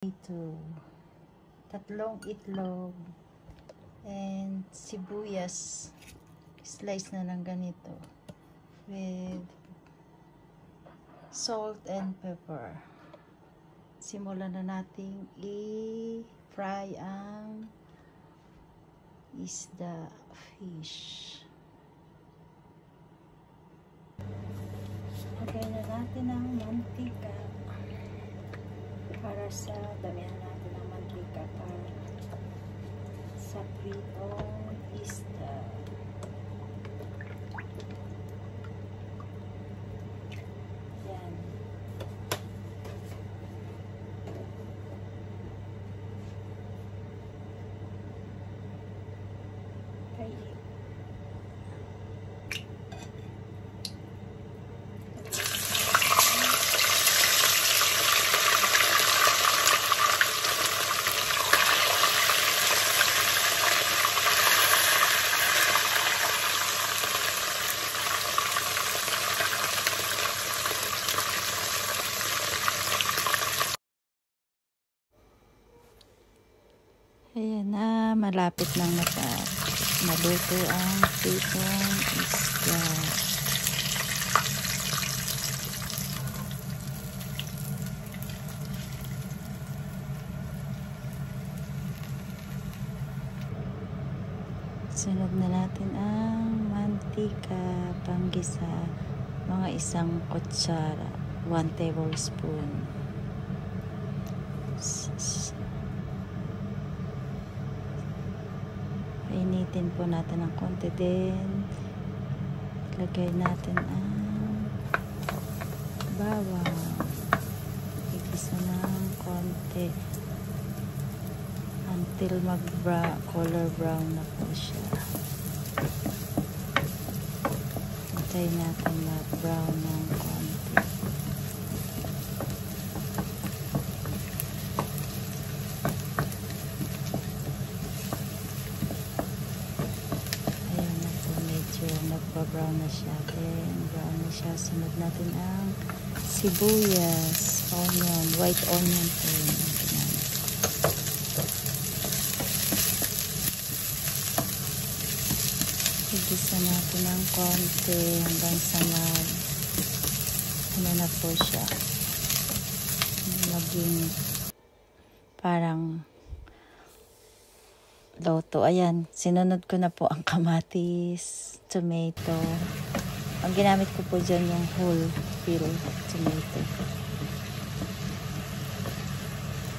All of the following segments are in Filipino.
Ito, tatlong itlog and sibuyas, slice na lang ganito with salt and pepper. Simulan na nating i-fry ang isda, fish. Lagay na natin ang mantika para sa damihan natin ang mantika para sa pritong isda. Yan. Okay. Ayan na, malapit nang maluto ang pritong isda. Sunod na natin ang mantika, panggisa, mga 1 kutsara, 1 tablespoon. Painitin po natin ng konti din. Lagay natin ang bawang. Igisa ng konti until color brown na po siya. Hintayin natin mag-brown ng konti. Nagpa-brown na siya. Then, brown na siya. Sunod natin ang sibuyas, onion, white onion po yun. Igisa natin ng konti hanggang sa ano na po siya. Maging parang loto. Ayan, sinunod ko na po ang kamatis, tomato. Ang ginamit ko po dyan yung whole peel tomato.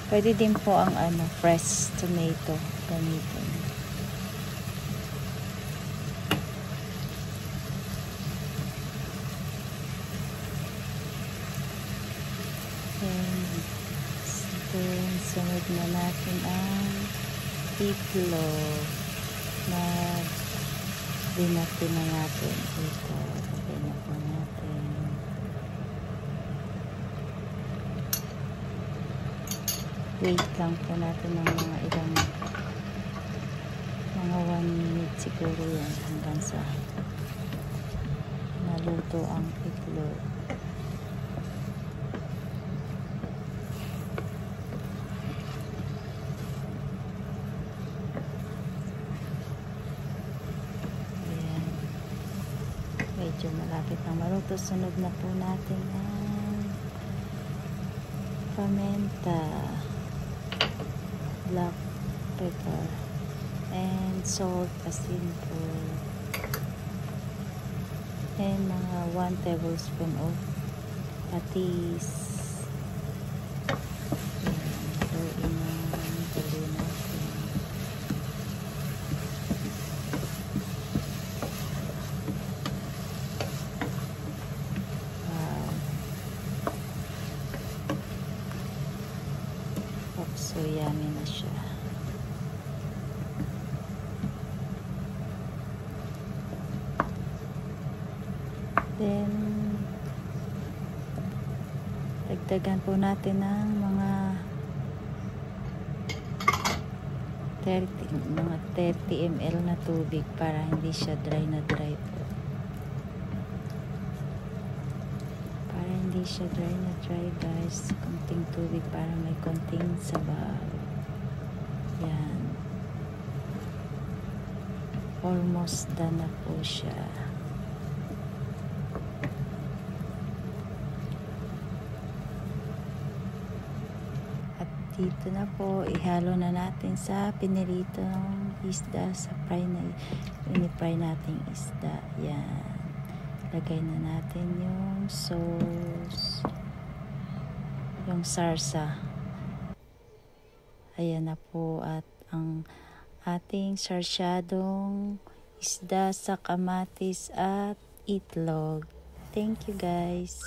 Pwede din po ang fresh tomato gamitin. Then, sunod na natin ang itlog na dinati na natin. Ito, lagay na po natin. Wait lang po natin ng mga ilang mga 1 minute siguro yan hanggang sa naluto ang itlog. Medyo malapit na maluto. Sunod na po natin ang paminta, black pepper, and salt, asin po, and mga 1 tablespoon of patis. So, yummy na siya. Then, dagdagan po natin ng mga 30 ml na tubig para hindi siya dry na dry po. Para hindi hindi siya dry na dry guys. Konting tubig para may konting sabaw. Yan. Almost done na po siya. At dito na po, ihalo na natin sa piniritong isda, sa fry nating isda. Yan. Lagay na natin yung sauce, yung sarsa. Ayan na po, at ang ating sarsyadong isda sa kamatis at itlog. Thank you guys.